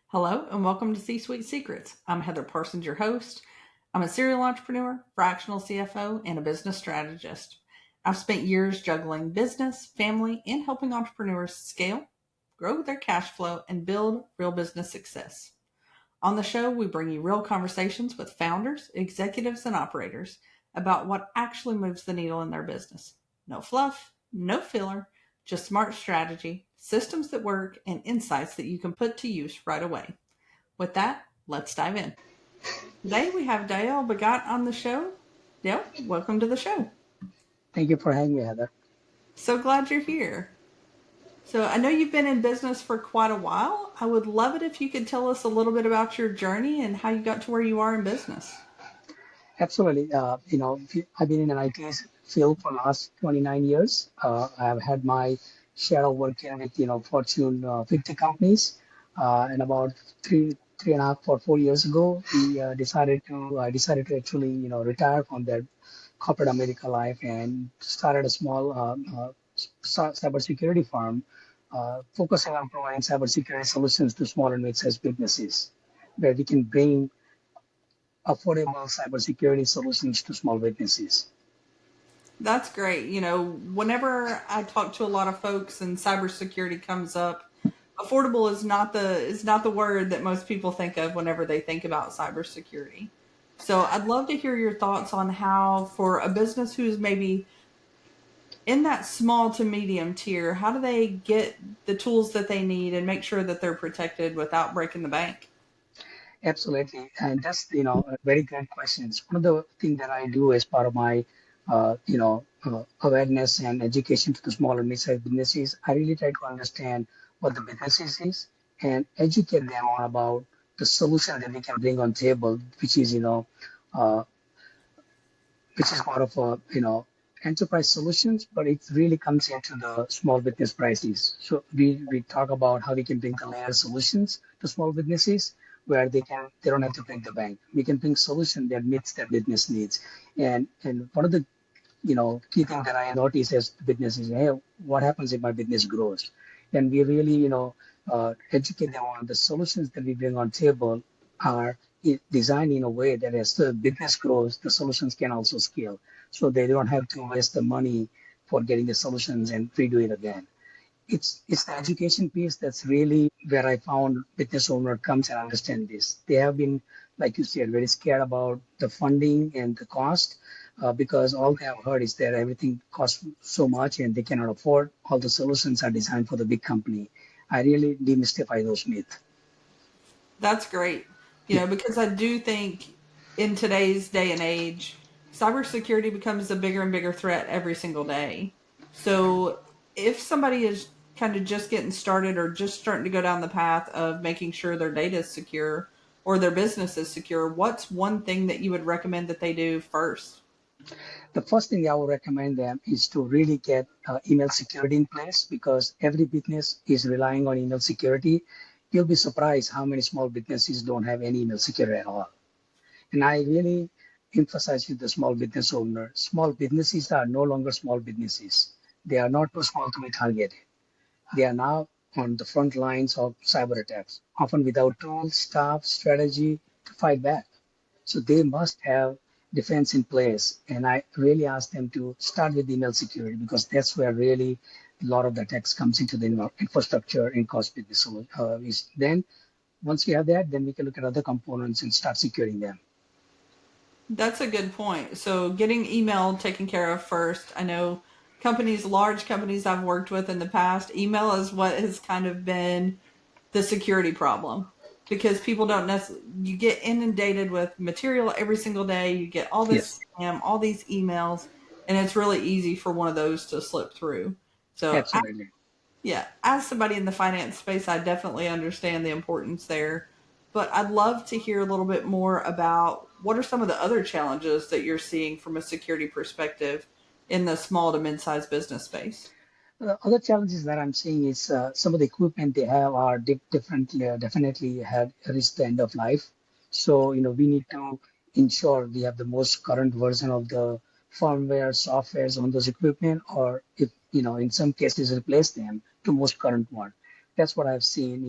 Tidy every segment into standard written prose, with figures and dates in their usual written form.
Hello and welcome to C-Suite Secrets. I'm Heather Parsons, your host. I'm a serial entrepreneur, fractional CFO, and a business strategist. I've spent years juggling business, family, and helping entrepreneurs scale, grow their cash flow, and build real business success. On the show, we bring you real conversations with founders, executives, and operators about what actually moves the needle in their business. No fluff, no filler, just smart strategy, systems that work, and insights that you can put to use right away. With that, let's dive in. Today we have Dayal Bhagat on the show. Dale, welcome to the show. Thank you for having me, Heather. So glad you're here. So I know you've been in business for quite a while. I would love it if you could tell us a little bit about your journey and how you got to where you are in business. Absolutely. I've been in an IT field for the last 29 years. I've had my share of working with, Fortune 50 companies. And about three and a half or 4 years ago, I decided to actually, retire from that corporate America life and started a small cybersecurity firm, focusing on providing cybersecurity solutions to small and mid-sized businesses, where we can bring affordable cybersecurity solutions to small businesses. That's great. Whenever I talk to a lot of folks and cybersecurity comes up, affordable is not the word that most people think of whenever they think about cybersecurity. So I'd love to hear your thoughts on how, for a business who's maybe in that small to medium tier, how do they get the tools that they need and make sure that they're protected without breaking the bank? Absolutely. And that's, a very great question. It's one of the things that I do as part of my, awareness and education to the small and mid-sized businesses. I really try to understand what the businesses is and educate them on about the solution that we can bring on table, uh, which is part of enterprise solutions, but it really comes into the small business prices. So we talk about how we can bring the layer solutions to small businesses where they don't have to break the bank. We can bring solution that meets their business needs. And one of the key thing that I notice as the business is, hey, what happens if my business grows? And we really, educate them on the solutions that we bring on table are designed in a way that as the business grows, the solutions can also scale. So they don't have to waste the money for getting the solutions and redo it again. It's the education piece that's really where I found business owner comes and understand this. They have been, like you said, very scared about the funding and the cost, because all they have heard is that everything costs so much and they cannot afford. All the solutions are designed for the big company. I really demystify those myths. That's great. Yeah. Because I do think in today's day and age, cybersecurity becomes a bigger and bigger threat every single day. So if somebody is kind of just getting started or just starting to go down the path of making sure their data is secure or their business is secure, what's one thing that you would recommend that they do first? The first thing I would recommend them is to really get email security in place because every business is relying on email security. You'll be surprised how many small businesses don't have any email security at all. And I really emphasize with the small business owner, small businesses are no longer small businesses. They are not too small to be targeted. They are now on the front lines of cyber attacks, often without tools, staff, strategy to fight back. So they must have defense in place. And I really ask them to start with email security because that's where really a lot of the attacks comes into the infrastructure and cause business. So then once we have that, then we can look at other components and start securing them. That's a good point. So getting email taken care of first. I know large companies I've worked with in the past, email is what has kind of been the security problem because people don't necessarily, you get inundated with material every single day. You get all this Yes, spam, all these emails, and it's really easy for one of those to slip through. So absolutely. yeah, as somebody in the finance space, I definitely understand the importance there. But I'd love to hear a little bit more about what are some of the other challenges that you're seeing from a security perspective in the small to mid-sized business space. Other challenges that I'm seeing is some of the equipment they have are definitely had reached the end of life. So, we need to ensure we have the most current version of the firmware, softwares on those equipment, or if, in some cases, replace them to most current one. That's what I've seen.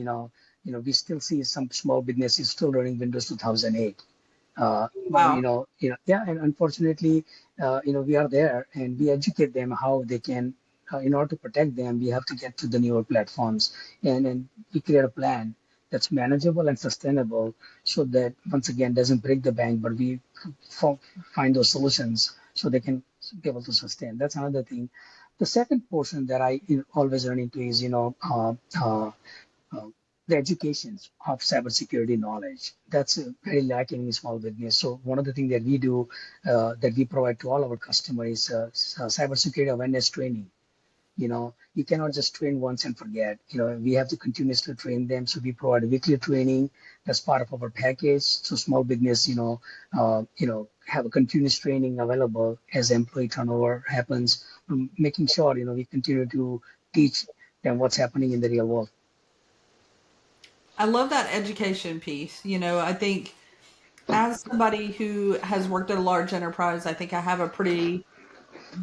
We still see some small businesses still running Windows 2008. But Wow. yeah, and unfortunately, we are there and we educate them how they can, in order to protect them, we have to get to the newer platforms, and we create a plan that's manageable and sustainable, so that once again doesn't break the bank, but we f- find those solutions so they can be able to sustain. That's another thing. The second portion that I always run into is, uh, the educations of cybersecurity knowledge. That's very lacking in small business. So one of the things that we do, that we provide to all our customers is cybersecurity awareness training. You cannot just train once and forget. We have to continuously train them. So we provide weekly training as part of our package. So small business, have a continuous training available as employee turnover happens, making sure, we continue to teach them what's happening in the real world. I love that education piece. I think as somebody who has worked at a large enterprise, I think I have a pretty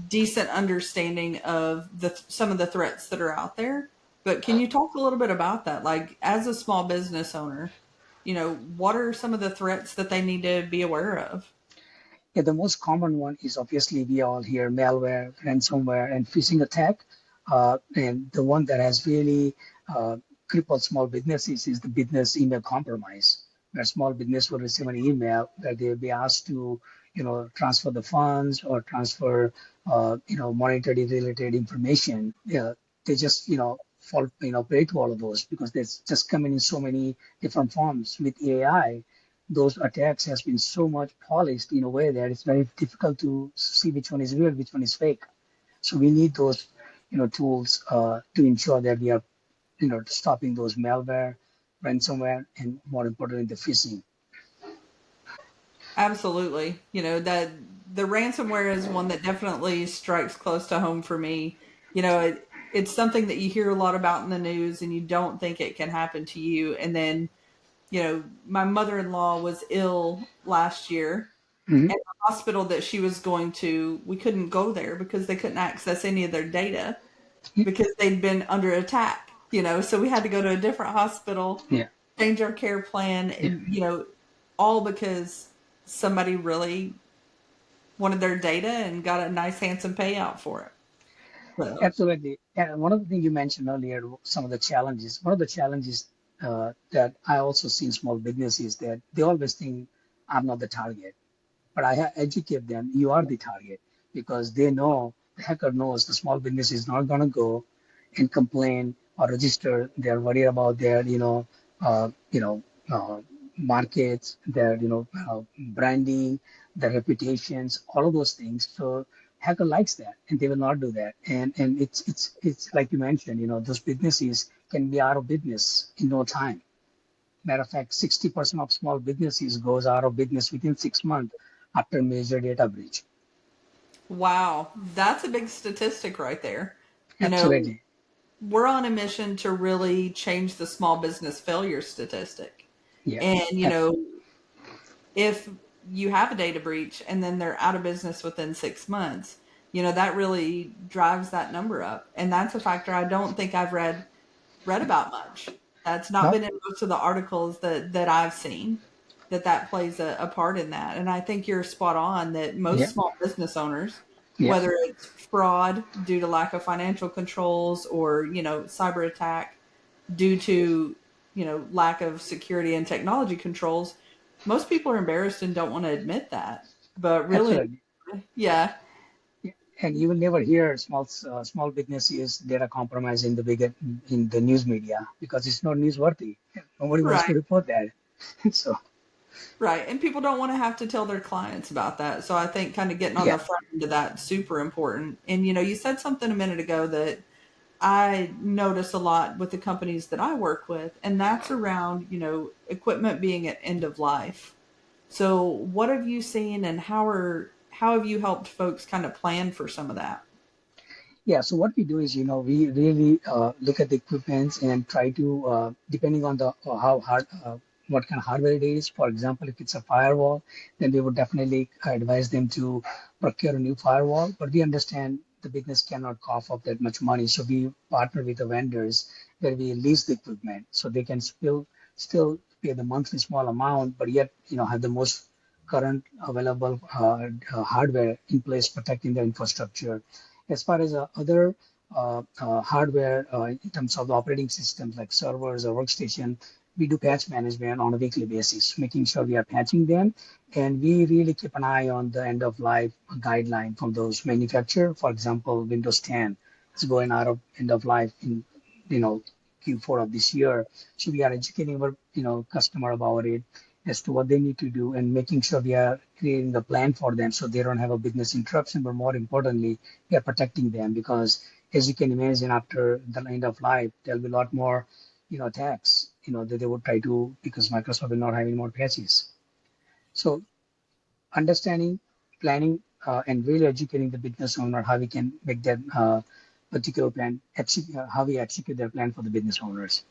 decent understanding of some of the threats that are out there. But can you talk a little bit about that? Like, as a small business owner, what are some of the threats that they need to be aware of? Yeah, the most common one is obviously we all hear malware, ransomware, and phishing attack. And the one that has really crippled small businesses is the business email compromise, where small business will receive an email where they'll be asked to, transfer the funds or transfer, monetary related information. Yeah, they just, fall, prey to all of those because there's just coming in so many different forms with AI. Those attacks has been so much polished in a way that it's very difficult to see which one is real, which one is fake. So we need those, tools to ensure that we are, stopping those malware, ransomware, and more importantly, the phishing. Absolutely. That the ransomware is one that definitely strikes close to home for me. It's something that you hear a lot about in the news and you don't think it can happen to you. And then, my mother in law was ill last year, Hmm. and the hospital that she was going to, we couldn't go there because they couldn't access any of their data Yeah, because they'd been under attack, so we had to go to a different hospital, yeah, change our care plan, yeah, and, all because somebody really wanted their data and got a nice handsome payout for it. So, absolutely. And one of the things you mentioned earlier, some of the challenges. One of the challenges that I also see in small businesses that they always think I'm not the target. But educate them, you are the target because they know, the hacker knows the small business is not going to go and complain or register. They're worried about their, markets, their, branding, their reputations, all of those things. So hacker likes that and they will not do that. And it's like you mentioned, those businesses can be out of business in no time. Matter of fact, 60% of small businesses goes out of business within 6 months after major data breach. wow, that's a big statistic right there. You know, Absolutely. we're on a mission to really change the small business failure statistic. Yeah. And, Abs- if you have a data breach and then they're out of business within 6 months, that really drives that number up. And that's a factor I don't think I've read about much. That's not No. been in most of the articles that I've seen, that plays a part in that. And I think you're spot on that Yeah. most small business owners, Yeah. whether it's fraud due to lack of financial controls or, cyber attack due to, lack of security and technology controls, most people are embarrassed and don't want to admit that. But really, Absolutely. yeah, Yeah. And you will never hear small businesses data compromise in the bigger in the news media because it's not newsworthy. Nobody wants right. to report that. So Right. And people don't want to have to tell their clients about that. So I think kind of getting on yeah. the front end of that super important. And you said something a minute ago that I notice a lot with the companies that I work with, and that's around, equipment being at end of life. So what have you seen and how have you helped folks kind of plan for some of that? Yeah, so what we do is, we really look at the equipments and try to, depending on the how hard, what kind of hardware it is. For example, if it's a firewall, then we would definitely advise them to procure a new firewall. But we understand the business cannot cough up that much money, so we partner with the vendors where we lease the equipment, so they can still pay the monthly small amount, but yet have the most current available hardware in place protecting their infrastructure. As far as other hardware in terms of the operating systems like servers or workstation, we do patch management on a weekly basis, making sure we are patching them, and we really keep an eye on the end of life guideline from those manufacturers. For example, Windows 10 is going out of end of life in you know Q4 of this year. So we are educating our customer about it as to what they need to do and making sure we are creating a plan for them so they don't have a business interruption. But more importantly, we are protecting them because, as you can imagine, after the end of life, there'll be a lot more attacks that they would try to, because Microsoft will not have any more patches. So understanding, planning, and really educating the business owner how we can make that particular plan, how we execute their plan for the business owners.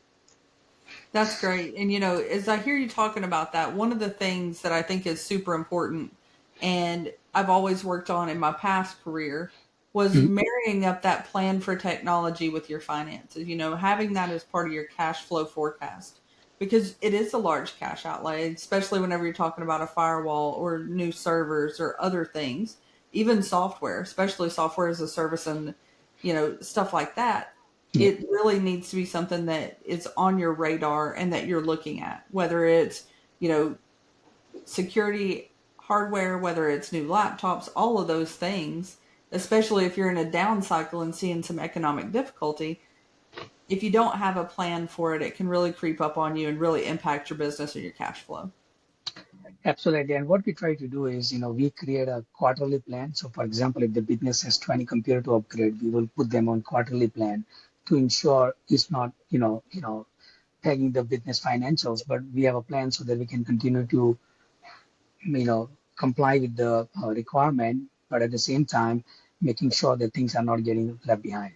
That's great. And, as I hear you talking about that, one of the things that I think is super important and I've always worked on in my past career was Mhm. marrying up that plan for technology with your finances, having that as part of your cash flow forecast because it is a large cash outlay, especially whenever you're talking about a firewall or new servers or other things, even software, especially software as a service and, stuff like that. Yeah, It really needs to be something that is on your radar and that you're looking at, whether it's, you know, security hardware, whether it's new laptops, all of those things, especially if you're in a down cycle and seeing some economic difficulty. If you don't have a plan for it, it can really creep up on you and really impact your business or your cash flow. absolutely. And what we try to do is, we create a quarterly plan. So, for example, if the business has 20 computer to upgrade, we will put them on quarterly plan to ensure it's not, pegging the business financials, but we have a plan so that we can continue to, you know, comply with the requirement, but at the same time, making sure that things are not getting left behind.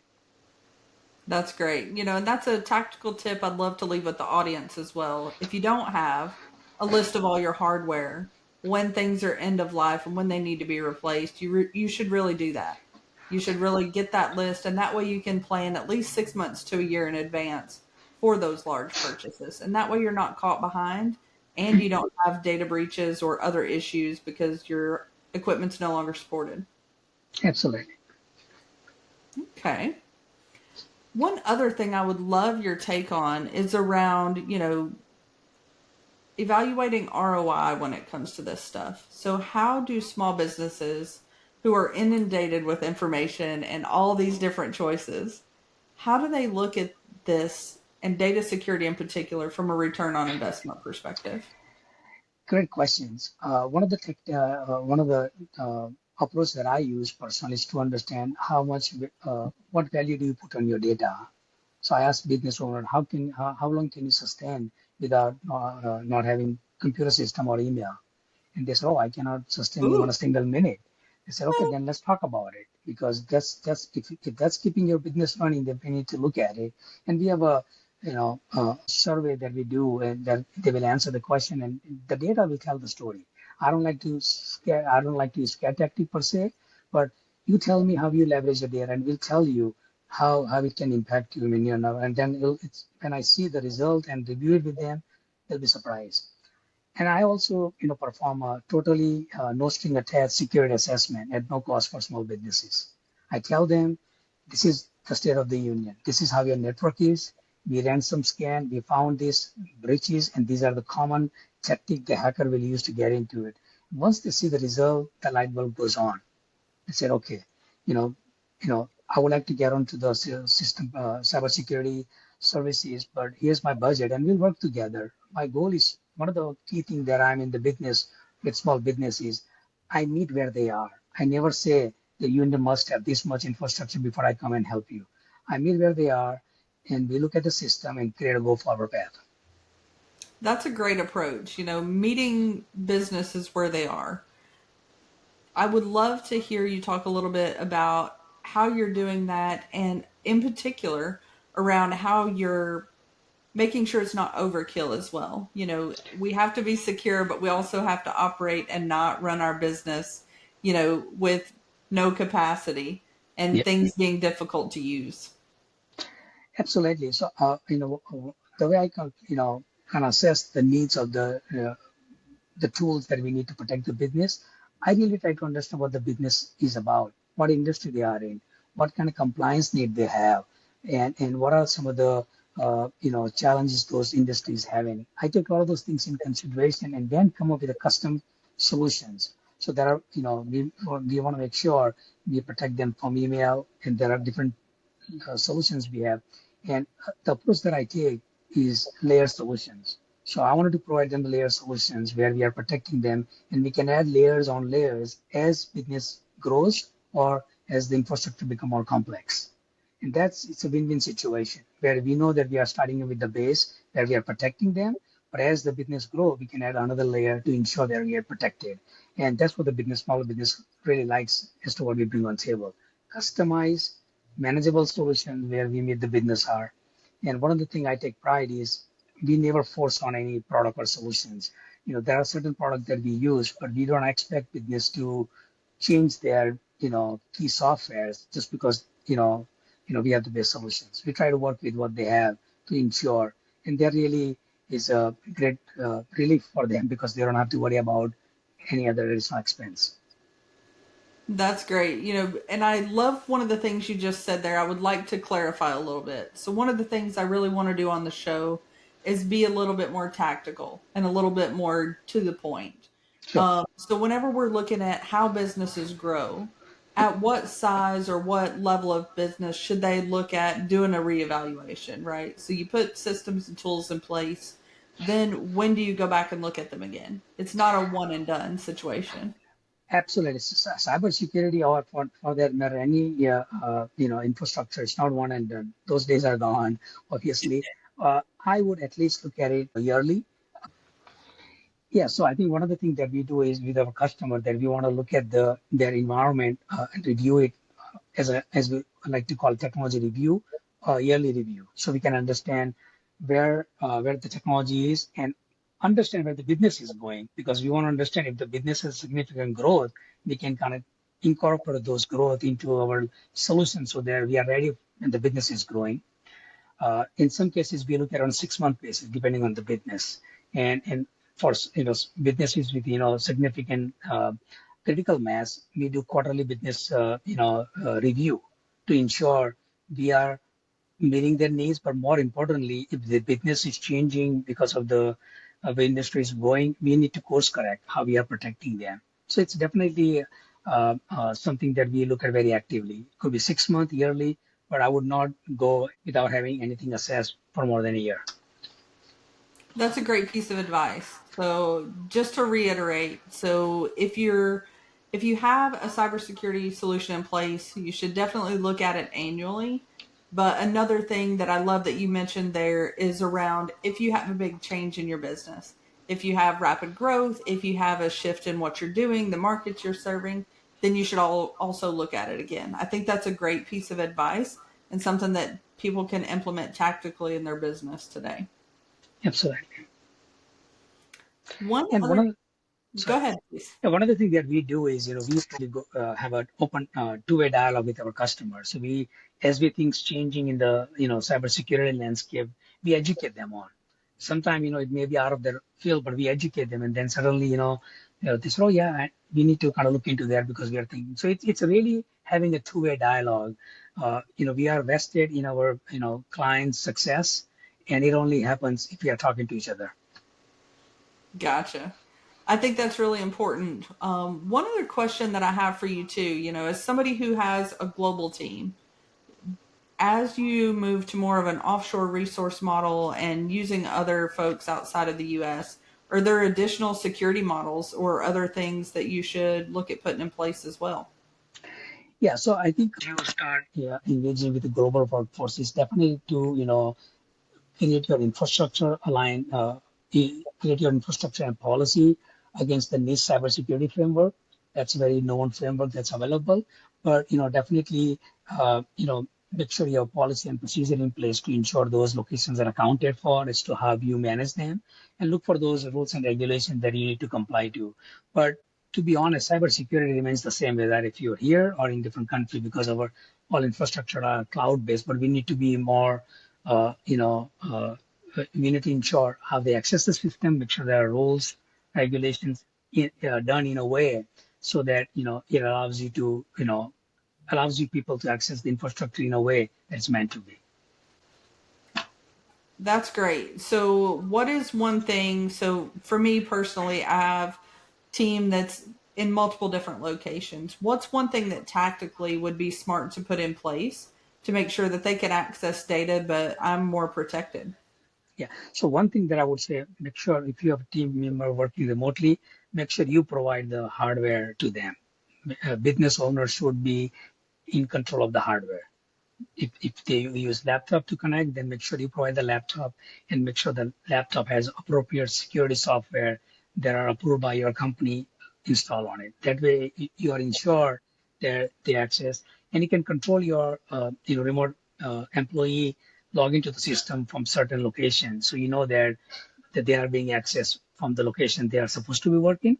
That's great. And that's a tactical tip I'd love to leave with the audience as well. If you don't have a list of all your hardware, when things are end of life and when they need to be replaced, you should really do that. You should really get that list, and that way you can plan at least 6 months to a year in advance for those large purchases. And that way you're not caught behind and you don't have data breaches or other issues because your equipment's no longer supported. Absolutely. Okay. One other thing I would love your take on is around, evaluating ROI when it comes to this stuff. So, how do small businesses who are inundated with information and all these different choices, how do they look at this and data security in particular from a return on investment perspective? Great questions. One of the approach that I use personally is to understand what value do you put on your data. So I asked business owner, how long can you sustain without not having computer system or email? And they said, oh, I cannot sustain even a Ooh, single minute. I said, okay, then let's talk about it because that's if that's keeping your business running, then we need to look at it. And we have a survey that we do, and that they will answer the question, and the data will tell the story. I don't like to use scare tactic per se, but you tell me how you leverage the data, and we'll tell you how it can impact you when you're now. And then when I see the result and review it with them, they'll be surprised. And I also, perform a totally no string attached security assessment at no cost for small businesses. I tell them, this is the state of the union. This is how your network is. We ran some scan. We found these breaches, and these are the common tactic the hacker will use to get into it. Once they see the result, the light bulb goes on. I said, okay, you know, I would like to get onto the system, cybersecurity services, but here's my budget, and we'll work together. My goal is one of the key things that I'm in the business with small businesses. I meet where they are. I never say that you must have this much infrastructure before I come and help you. I meet where they are, and we look at the system and create a go forward path. that's a great approach, meeting businesses where they are. I would love to hear you talk a little bit about how you're doing that and in particular around how you're making sure it's not overkill as well. We have to be secure, but we also have to operate and not run our business, with no capacity and Yeah, things being difficult to use. Absolutely. So, the way I can, kind of assess the needs of the tools that we need to protect the business, I really try to understand what the business is about, what industry they are in, what kind of compliance need they have, and what are some of the challenges those industries having. I take all of those things in consideration and then come up with a custom solutions. So there are, we want to make sure we protect them from email, and there are different solutions we have. And the approach that I take is layer solutions. So I wanted to provide them the layer solutions where we are protecting them, and we can add layers on layers as business grows or as the infrastructure become more complex. And it's a win-win situation where we know that we are starting with the base where we are protecting them, but as the business grow, we can add another layer to ensure that we are protected. And that's what the small business really likes as to what we bring on table. Customize, manageable solution where we meet the business are. And one of the things I take pride is we never force on any product or solutions. There are certain products that we use, but we don't expect business to change their, key softwares just because, we have the best solutions. We try to work with what they have to ensure, and that really is a great relief for them because they don't have to worry about any other additional expense. That's great. And I love one of the things you just said there. I would like to clarify a little bit. So, one of the things I really want to do on the show is be a little bit more tactical and a little bit more to the point. Sure. So, whenever we're looking at how businesses grow, at what size or what level of business should they look at doing a reevaluation, right? So, you put systems and tools in place. Then, when do you go back and look at them again? It's not a one and done situation. Absolutely. Cybersecurity or for that matter, any infrastructure, it's not one and done. Those days are gone, obviously. I would at least look at it yearly. Yeah, so I think one of the things that we do is with our customer that we want to look at their environment and review it as we like to call technology review, yearly review, so we can understand where the technology is and understand where the business is going. Because we want to understand if the business has significant growth, we can kind of incorporate those growth into our solution so that we are ready when the business is growing. In some cases, we look at on 6 month basis, depending on the business. And for businesses with significant critical mass, we do quarterly business review to ensure we are meeting their needs. But more importantly, if the business is changing because of the industry is going, we need to course correct how we are protecting them. So it's definitely something that we look at very actively. Could be 6 month, yearly, but I would not go without having anything assessed for more than a year. That's a great piece of advice. So, just to reiterate, so if you have a cybersecurity solution in place, you should definitely look at it annually. But another thing that I love that you mentioned there is around if you have a big change in your business, if you have rapid growth, if you have a shift in what you're doing, the markets you're serving, then you should also look at it again. I think that's a great piece of advice and something that people can implement tactically in their business today. Absolutely. One And one other, of the, go sorry. ahead, please. Yeah, one of the things that we do is, we usually have an open two-way dialogue with our customers. So as we things changing in the, cybersecurity landscape, we educate them on. Sometimes, it may be out of their field, but we educate them, and then suddenly, they say, oh yeah, we need to kind of look into that because we are thinking. So it's really having a two-way dialogue. We are vested in our, client's success, and it only happens if we are talking to each other. Gotcha. I think that's really important. One other question that I have for you too, as somebody who has a global team, as you move to more of an offshore resource model and using other folks outside of the US, are there additional security models or other things that you should look at putting in place as well? Yeah, so I think you start, yeah, engaging with the global workforce is definitely to, create your infrastructure align, create your infrastructure and policy against the NIST cybersecurity framework. That's a very known framework that's available. But definitely, make sure you have policy and procedure in place to ensure those locations are accounted for as to how you manage them, and look for those rules and regulations that you need to comply to. But to be honest, cybersecurity remains the same whether if you're here or in different country because our all infrastructure are cloud based. But we need to be more we need to ensure how they access the system, make sure there are rules, regulations done in a way so that it allows you to allows you people to access the infrastructure in a way that's meant to be. That's great. So, what is one thing? So, for me personally, I have team that's in multiple different locations. What's one thing that tactically would be smart to put in place to make sure that they can access data, but I'm more protected? Yeah. So one thing that I would say, make sure if you have a team member working remotely, make sure you provide the hardware to them. Business owners should be in control of the hardware. If they use laptop to connect, then make sure you provide the laptop and make sure the laptop has appropriate security software that are approved by your company installed on it. That way you are ensured that the access and you can control your remote employee log into the system from certain locations. So you know that they are being accessed from the location they are supposed to be working.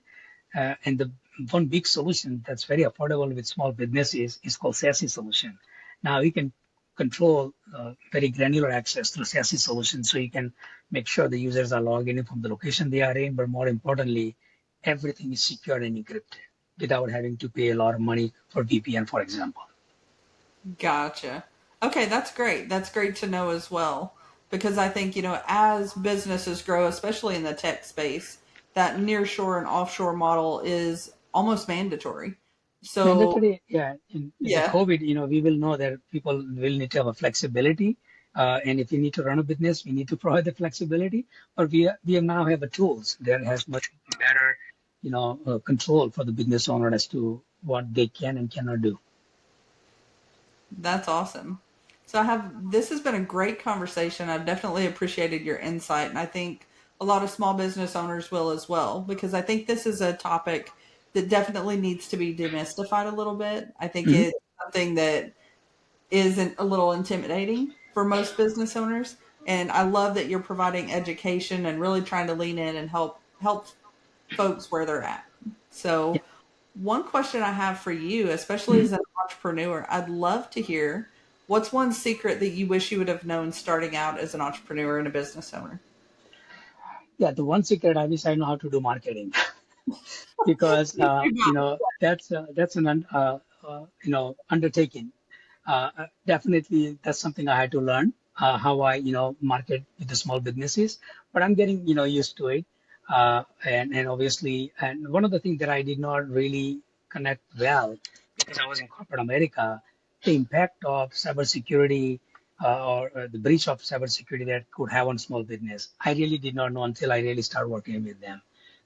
And the one big solution that's very affordable with small businesses is called SASE solution. Now you can control very granular access through SASE solution, so you can make sure the users are logging in from the location they are in, but more importantly, everything is secure and encrypted without having to pay a lot of money for VPN, for example. Gotcha. Okay, that's great. That's great to know as well. Because I think, as businesses grow, especially in the tech space, that nearshore and offshore model is almost mandatory. So, Mandatory, yeah. In the yeah, COVID, we will know that people will need to have a flexibility. And if we need to run a business, we need to provide the flexibility. But we now have a tools that has much better, control for the business owner as to what they can and cannot do. that's awesome. So this has been a great conversation. I've definitely appreciated your insight, and I think a lot of small business owners will as well, because I think this is a topic that definitely needs to be demystified a little bit. I think Mhm. it's something that isn't a little intimidating for most business owners. And I love that you're providing education and really trying to lean in and help folks where they're at. Yeah. So one question I have for you, especially Mhm. as an entrepreneur, I'd love to hear what's one secret that you wish you would have known starting out as an entrepreneur and a business owner? Yeah. The one secret I wish I know how to do marketing. Because that's an undertaking. Definitely, that's something I had to learn how I market with the small businesses. But I'm getting used to it, and obviously, and one of the things that I did not really connect well because I was in corporate America, the impact of cybersecurity. Or the breach of cybersecurity that could have on small business. I really did not know until I really started working with them.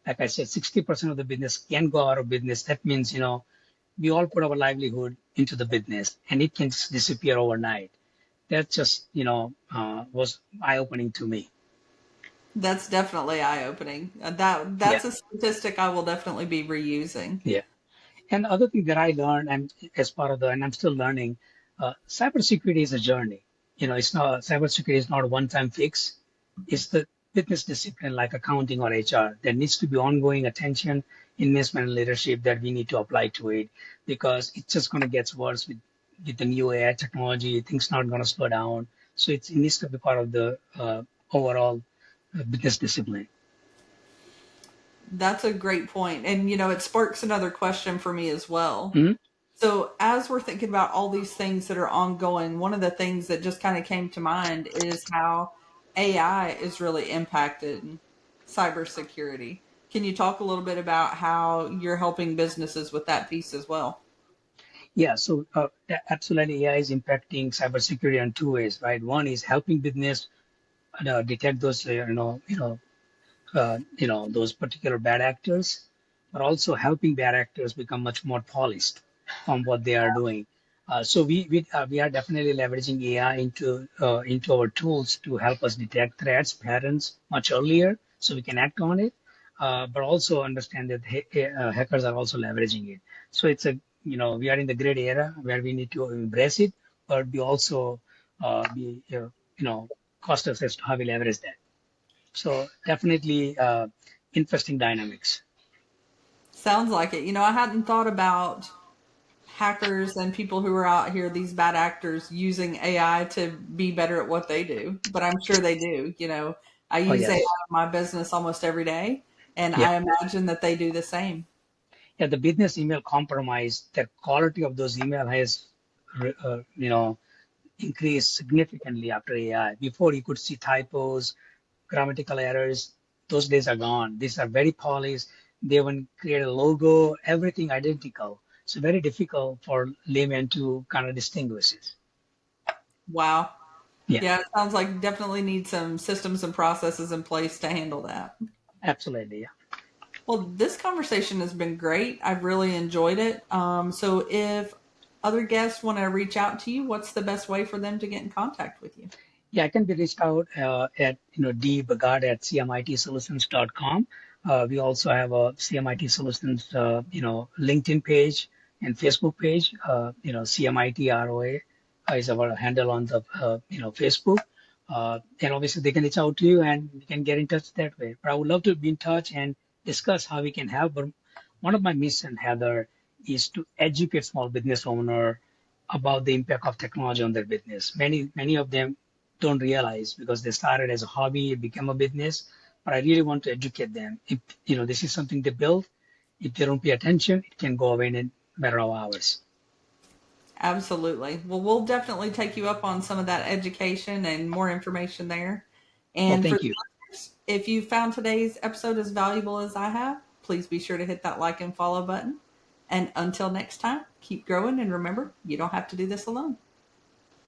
Like I said, 60% of the business can go out of business. That means, we all put our livelihood into the business and it can just disappear overnight. That just, was eye-opening to me. That's definitely eye opening. Yeah, That's a statistic I will definitely be reusing. yeah. And the other thing that I learned, and as part of and I'm still learning, cybersecurity is a journey. It's not cybersecurity is not a one-time fix. It's the business discipline like accounting or HR. There needs to be ongoing attention, investment, and leadership that we need to apply to it because it's just going to get worse with the new AI technology. Things not going to slow down. So it needs to be part of the overall business discipline. That's a great point. And, it sparks another question for me as well. Mhm. So, as we're thinking about all these things that are ongoing, one of the things that just kind of came to mind is how AI is really impacting cybersecurity. Can you talk a little bit about how you're helping businesses with that piece as well? Yeah, so absolutely, AI is impacting cybersecurity in two ways, right? One is helping business detect those, those particular bad actors, but also helping bad actors become much more polished from what they are doing. So we are definitely leveraging AI into our tools to help us detect threats patterns much earlier, so we can act on it. But also understand that hackers are also leveraging it. So it's a we are in the great era where we need to embrace it, but we also be cautious as to how we leverage that. So definitely interesting dynamics. Sounds like it. I hadn't thought about hackers and people who are out here, these bad actors, using AI to be better at what they do, but I'm sure they do. I Oh, use AI in yes. my business almost every day, and Yeah. I imagine that they do the same. Yeah. The business email compromise, the quality of those email has, increased significantly after AI. Before you could see typos, grammatical errors. Those days are gone. These are very polished. They even create a logo, everything identical. So very difficult for layman to kind of distinguish it. Wow. Yeah, Yeah, it sounds like definitely need some systems and processes in place to handle that. absolutely. Yeah. Well, this conversation has been great. I've really enjoyed it. So, if other guests want to reach out to you, what's the best way for them to get in contact with you? Yeah, I can be reached out at dbhagat at cmitsolutions.com. We also have a CMIT Solutions LinkedIn page and Facebook page. CMIT is our handle on the Facebook. And obviously they can reach out to you and we can get in touch that way. But I would love to be in touch and discuss how we can help. But one of my mission, Heather, is to educate small business owner about the impact of technology on their business. Many of them don't realize because they started as a hobby, it became a business. But I really want to educate them. If this is something they build, if they don't pay attention, it can go away in a matter of hours. Absolutely. Well, we'll definitely take you up on some of that education and more information there. Well, And for thank the you. listeners, if you found today's episode as valuable as I have, please be sure to hit that like and follow button. And until next time, keep growing and remember, you don't have to do this alone.